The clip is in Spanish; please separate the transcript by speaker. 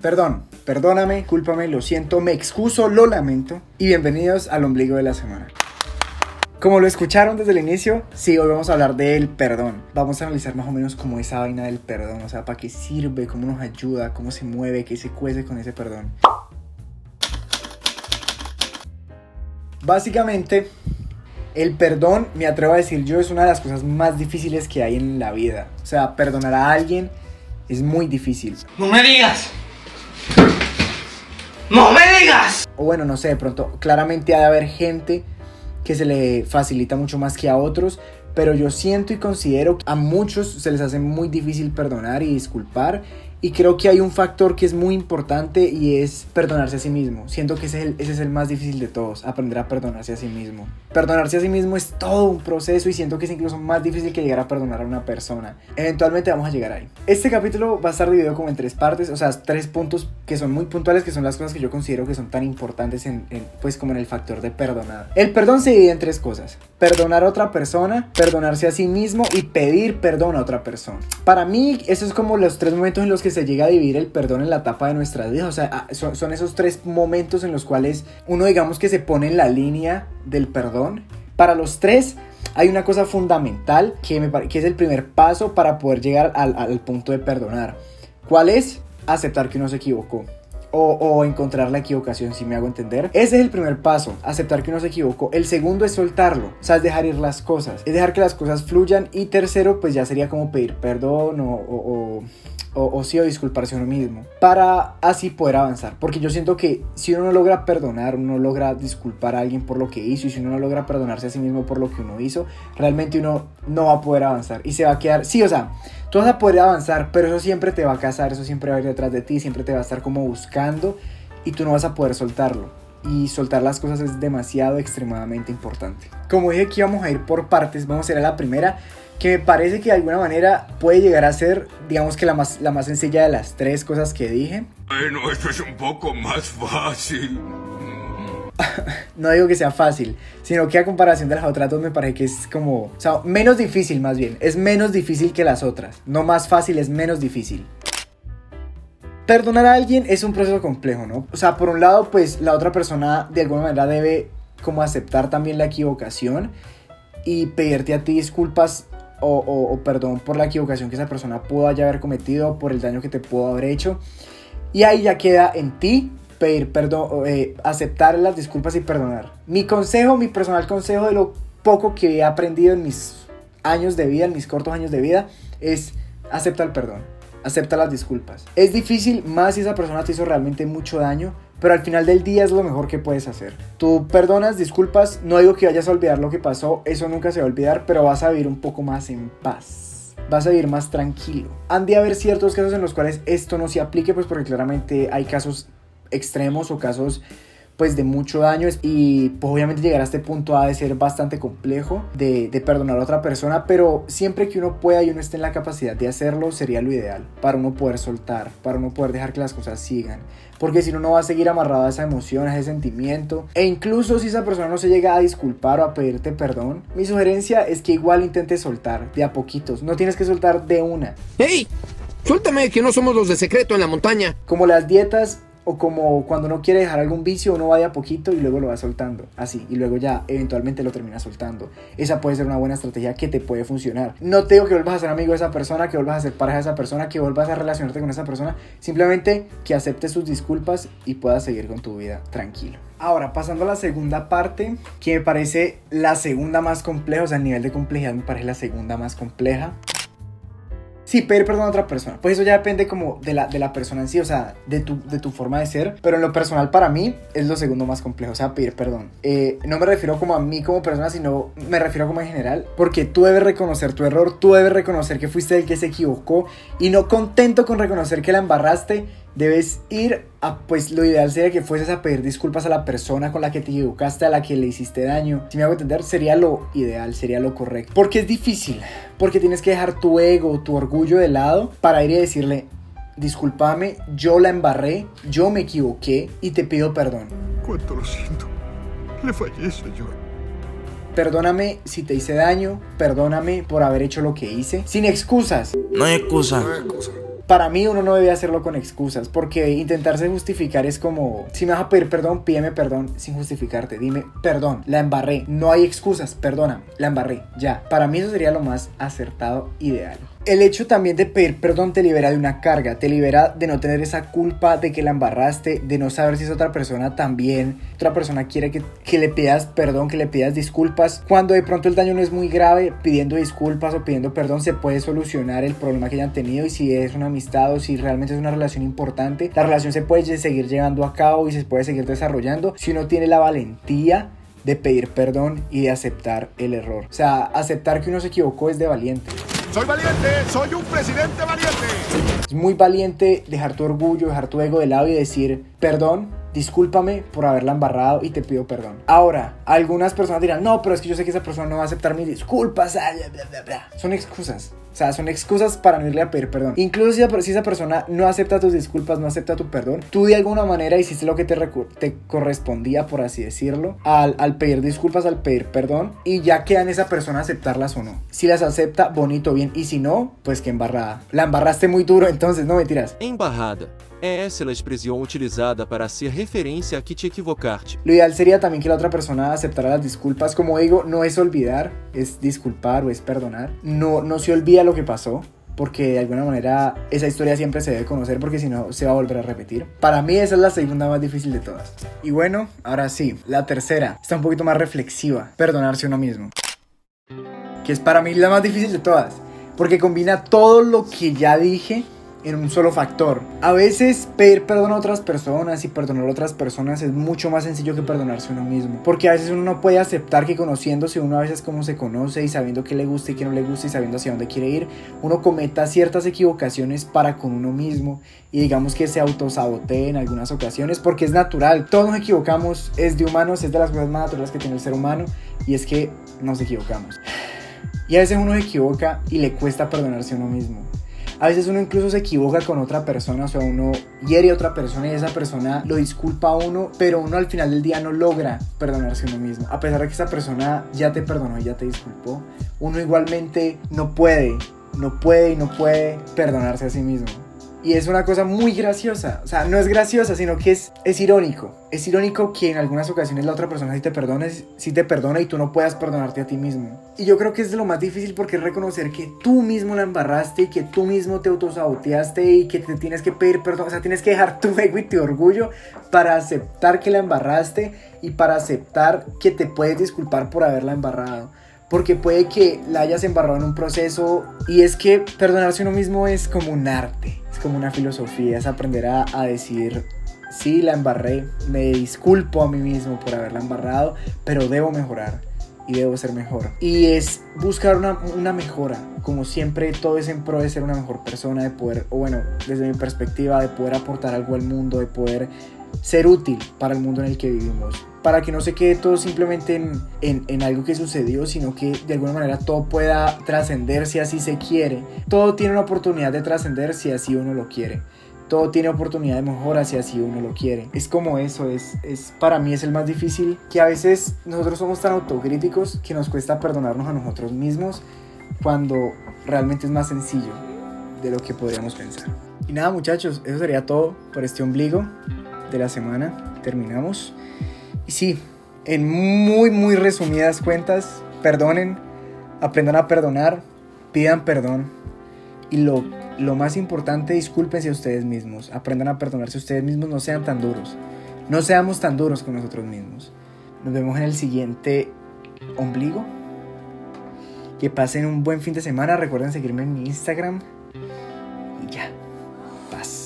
Speaker 1: Perdón, perdóname, cúlpame, lo siento, me excuso, lo lamento. Y bienvenidos al ombligo de la semana. Como lo escucharon desde el inicio, sí, hoy vamos a hablar del perdón. Vamos a analizar más o menos cómo esa vaina del perdón, o sea, para qué sirve, cómo nos ayuda, cómo se mueve, qué se cuece con ese perdón. Básicamente, el perdón, me atrevo a decir yo, es una de las cosas más difíciles que hay en la vida. O sea, perdonar a alguien es muy difícil.
Speaker 2: ¡No me digas! ¡No me digas!
Speaker 1: O bueno, no sé, de pronto, claramente ha de haber gente que se le facilita mucho más que a otros, pero yo siento y considero que a muchos se les hace muy difícil perdonar y disculpar, y creo que hay un factor que es muy importante y es perdonarse a sí mismo. Siento que ese es el más difícil de todos, aprender a perdonarse a sí mismo. Perdonarse a sí mismo es todo un proceso y siento que es incluso más difícil que llegar a perdonar a una persona. Eventualmente vamos a llegar ahí. Este capítulo va a estar dividido como en 3 partes, o sea, 3 puntos que son muy puntuales, que son las cosas que yo considero que son tan importantes pues como en el factor de perdonar. El perdón se divide en 3 cosas: perdonar a otra persona, perdonarse a sí mismo y pedir perdón a otra persona. Para mí, esos es como los 3 momentos en los que se llega a dividir el perdón en la etapa de nuestras vidas. O sea, son esos 3 momentos en los cuales uno, digamos, que se pone en la línea del perdón. Para los 3 hay una cosa fundamental que es el primer paso para poder llegar al punto de perdonar. ¿Cuál es? Aceptar que uno se equivocó. O encontrar la equivocación, si me hago entender. Ese es el primer paso, aceptar que uno se equivocó. El segundo es soltarlo, o sea, es dejar ir las cosas, es dejar que las cosas fluyan. Y tercero, pues ya sería como pedir perdón o disculparse a uno mismo, para así poder avanzar. Porque yo siento que si uno no logra perdonar, uno no logra disculpar a alguien por lo que hizo, y si uno no logra perdonarse a sí mismo por lo que uno hizo, realmente uno no va a poder avanzar y se va a quedar, sí, o sea, tú vas a poder avanzar, pero eso siempre te va a cazar, eso siempre va a ir detrás de ti, siempre te va a estar como buscando y tú no vas a poder soltarlo. Y soltar las cosas es demasiado, extremadamente importante. Como dije que íbamos a ir por partes, vamos a ir a la primera, que me parece que de alguna manera puede llegar a ser, digamos, que la más sencilla de las 3 cosas que dije.
Speaker 3: Bueno, esto es un poco más fácil.
Speaker 1: No digo que sea fácil, sino que a comparación de las otras 2 me parece que es como, o sea, menos difícil más bien. Es menos difícil que las otras. No más fácil, es menos difícil. Perdonar a alguien es un proceso complejo, ¿no? O sea, por un lado, pues la otra persona de alguna manera debe como aceptar también la equivocación y pedirte a ti disculpas o perdón por la equivocación que esa persona pudo haber cometido, por el daño que te pudo haber hecho. Y ahí ya queda en ti pedir perdón, aceptar las disculpas y perdonar. Mi personal consejo de lo poco que he aprendido en mis años de vida, en mis cortos años de vida, es: acepta el perdón, acepta las disculpas. Es difícil, más si esa persona te hizo realmente mucho daño, pero al final del día es lo mejor que puedes hacer. Tú perdonas, disculpas, no digo que vayas a olvidar lo que pasó, eso nunca se va a olvidar, pero vas a vivir un poco más en paz. Vas a vivir más tranquilo. Han de haber ciertos casos en los cuales esto no se aplique, pues porque claramente hay casos extremos o casos pues de mucho daño, y pues obviamente llegar a este punto ha de ser bastante complejo de perdonar a otra persona, pero siempre que uno pueda y uno esté en la capacidad de hacerlo, sería lo ideal, para uno poder soltar, para uno poder dejar que las cosas sigan, porque si no, no va a seguir amarrado a esa emoción, a ese sentimiento. E incluso si esa persona no se llega a disculpar o a pedirte perdón, mi sugerencia es que igual intentes soltar de a poquitos, no tienes que soltar de una.
Speaker 4: ¡Hey! Suéltame, que no somos los de secreto en la montaña.
Speaker 1: Como las dietas, o como cuando uno quiere dejar algún vicio, uno va de a poquito y luego lo va soltando, así, y luego ya eventualmente lo termina soltando. Esa puede ser una buena estrategia que te puede funcionar. No te digo que vuelvas a ser amigo de esa persona, que vuelvas a ser pareja de esa persona, que vuelvas a relacionarte con esa persona, simplemente que aceptes sus disculpas y puedas seguir con tu vida tranquilo. Ahora, pasando a la segunda parte, que me parece la segunda más compleja, o sea, el nivel de complejidad me parece la segunda más compleja. Sí, pedir perdón a otra persona. Pues eso ya depende como de la persona en sí, o sea, de tu forma de ser. Pero en lo personal, para mí, es lo segundo más complejo, o sea, pedir perdón. No me refiero como a mí como persona, sino me refiero como en general. Porque tú debes reconocer tu error, tú debes reconocer que fuiste el que se equivocó. Y no contento con reconocer que la embarraste, debes ir a, pues lo ideal sería que fueses a pedir disculpas a la persona con la que te equivocaste, a la que le hiciste daño. Si me hago entender, sería lo ideal, sería lo correcto. Porque es difícil, porque tienes que dejar tu ego, tu orgullo de lado para ir y decirle: discúlpame, yo la embarré, yo me equivoqué y te pido perdón.
Speaker 3: Cuánto lo siento, le fallé, señor.
Speaker 1: Perdóname si te hice daño, perdóname por haber hecho lo que hice, sin excusas.
Speaker 5: No hay excusa.
Speaker 1: para mí uno no debe hacerlo con excusas, porque intentarse justificar es como, si me vas a pedir perdón, pídeme perdón sin justificarte, dime, perdón, la embarré, no hay excusas, perdona, la embarré, ya. Para mí eso sería lo más acertado, ideal. El hecho también de pedir perdón te libera de una carga, te libera de no tener esa culpa de que la embarraste, de no saber si esa otra persona también, otra persona quiere que le pidas perdón, que le pidas disculpas. Cuando de pronto el daño no es muy grave, pidiendo disculpas o pidiendo perdón se puede solucionar el problema que hayan tenido, y si es una amistad o si realmente es una relación importante, la relación se puede seguir llevando a cabo y se puede seguir desarrollando si uno tiene la valentía de pedir perdón y de aceptar el error. O sea, aceptar que uno se equivocó es de valiente.
Speaker 3: Soy valiente, soy un presidente valiente.
Speaker 1: Es muy valiente dejar tu orgullo, dejar tu ego de lado y decir, perdón, discúlpame por haberla embarrado y te pido perdón. Ahora, algunas personas dirán, no, pero es que yo sé que esa persona no va a aceptar mis disculpas, bla, bla, bla, bla. Son excusas. O sea, son excusas para no irle a pedir perdón. Incluso si esa persona no acepta tus disculpas, no acepta tu perdón, tú de alguna manera hiciste lo que te correspondía, por así decirlo, al pedir disculpas, al pedir perdón, y ya queda en esa persona aceptarlas o no. Si las acepta, bonito, bien, y si no, pues que embarrada. La embarraste muy duro, entonces, no mentiras.
Speaker 5: Embarrada. É essa a expressão utilizada para hacer referência a que te equivocaste.
Speaker 1: Lo ideal sería también que la otra persona aceptara las disculpas. Como digo, no es olvidar, es disculpar o es perdonar. No se olvida lo que pasó, porque de alguna manera esa historia siempre se debe conocer, porque si no se va a volver a repetir. Para mí esa es la segunda más difícil de todas. Y bueno, ahora sí, la tercera está un poquito más reflexiva: perdonarse a uno mismo, que es para mí la más difícil de todas, porque combina todo lo que ya dije en un solo factor. A veces pedir perdón a otras personas y perdonar a otras personas es mucho más sencillo que perdonarse a uno mismo, porque a veces uno no puede aceptar que, conociéndose uno a veces como se conoce y sabiendo qué le gusta y qué no le gusta y sabiendo hacia dónde quiere ir, uno cometa ciertas equivocaciones para con uno mismo y digamos que se autosabotee en algunas ocasiones, porque es natural, todos nos equivocamos, es de humanos, es de las cosas más naturales que tiene el ser humano, y es que nos equivocamos. Y a veces uno se equivoca y le cuesta perdonarse a uno mismo. A veces uno incluso se equivoca con otra persona, o sea, uno hiere a otra persona y esa persona lo disculpa a uno, pero uno al final del día no logra perdonarse a uno mismo. A pesar de que esa persona ya te perdonó y ya te disculpó, uno igualmente no puede perdonarse a sí mismo. Y es una cosa muy graciosa, o sea, no es graciosa, sino que es irónico. Es irónico que en algunas ocasiones la otra persona sí te perdona y tú no puedas perdonarte a ti mismo. Y yo creo que es de lo más difícil, porque es reconocer que tú mismo la embarraste y que tú mismo te autosaboteaste y que te tienes que pedir perdón. O sea, tienes que dejar tu ego y tu orgullo para aceptar que la embarraste y para aceptar que te puedes disculpar por haberla embarrado. Porque puede que la hayas embarrado en un proceso, y es que perdonarse a uno mismo es como un arte, es como una filosofía, es aprender a decir, sí, la embarré, me disculpo a mí mismo por haberla embarrado, pero debo mejorar y debo ser mejor. Y es buscar una mejora, como siempre todo es en pro de ser una mejor persona, de poder, o bueno, desde mi perspectiva, de poder aportar algo al mundo, de poder ser útil para el mundo en el que vivimos, para que no se quede todo simplemente en algo que sucedió, sino que de alguna manera todo pueda trascender si así se quiere. Todo tiene una oportunidad de trascender si así uno lo quiere. Todo tiene oportunidad de mejora si así uno lo quiere. Es como eso, para mí es el más difícil, que a veces nosotros somos tan autocríticos que nos cuesta perdonarnos a nosotros mismos, cuando realmente es más sencillo de lo que podríamos pensar. Y nada, muchachos, eso sería todo por este ombligo de la semana. Terminamos. Y sí, en muy resumidas cuentas, perdonen, aprendan a perdonar, pidan perdón, y lo más importante, discúlpense a ustedes mismos, aprendan a perdonarse a ustedes mismos, no sean tan duros, no seamos tan duros con nosotros mismos. Nos vemos en el siguiente ombligo. Que pasen un buen fin de semana, recuerden seguirme en mi Instagram y ya, paz.